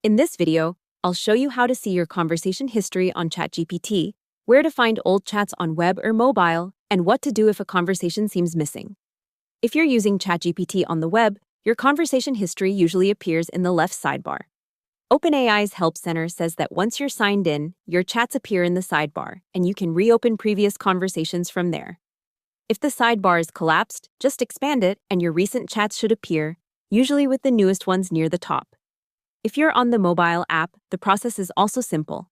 In this video, I'll show you how to see your conversation history on ChatGPT, where to find old chats on web or mobile, and what to do if a conversation seems missing. If you're using ChatGPT on the web, your conversation history usually appears in the left sidebar. OpenAI's Help Center says that once you're signed in, your chats appear in the sidebar, and you can reopen previous conversations from there. If the sidebar is collapsed, just expand it, and your recent chats should appear, usually with the newest ones near the top. If you're on the mobile app, the process is also simple.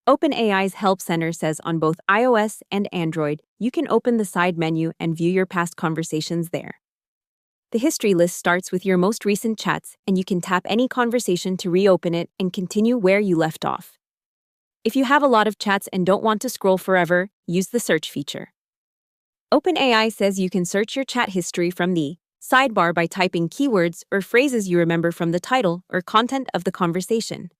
OpenAI's Help Center says on both iOS and Android, you can open the side menu and view your past conversations there. The history list starts with your most recent chats, and you can tap any conversation to reopen it and continue where you left off. If you have a lot of chats and don't want to scroll forever, use the search feature. OpenAI says you can search your chat history from the sidebar by typing keywords or phrases you remember from the title or content of the conversation.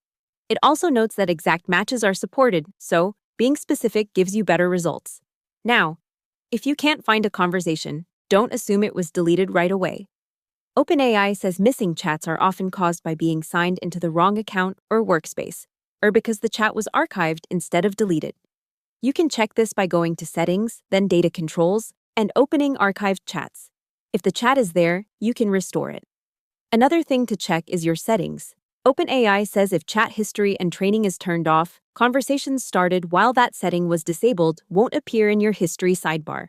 It also notes that exact matches are supported, so being specific gives you better results. Now, if you can't find a conversation, don't assume it was deleted right away. OpenAI says missing chats are often caused by being signed into the wrong account or workspace, or because the chat was archived instead of deleted. You can check this by going to Settings, then Data Controls, and opening Archived Chats. If the chat is there, you can restore it. Another thing to check is your settings. OpenAI says if chat history and training is turned off, conversations started while that setting was disabled won't appear in your history sidebar.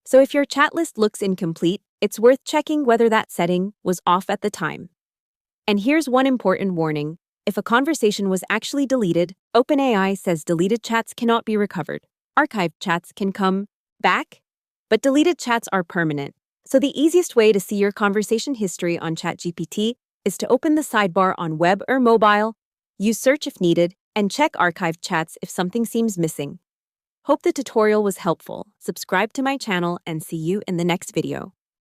So if your chat list looks incomplete, it's worth checking whether that setting was off at the time. And here's one important warning. If a conversation was actually deleted, OpenAI says deleted chats cannot be recovered. Archived chats can come back, but deleted chats are permanent. So the easiest way to see your conversation history on ChatGPT is to open the sidebar on web or mobile, use search if needed, and check archived chats if something seems missing. Hope the tutorial was helpful. Subscribe to my channel and see you in the next video.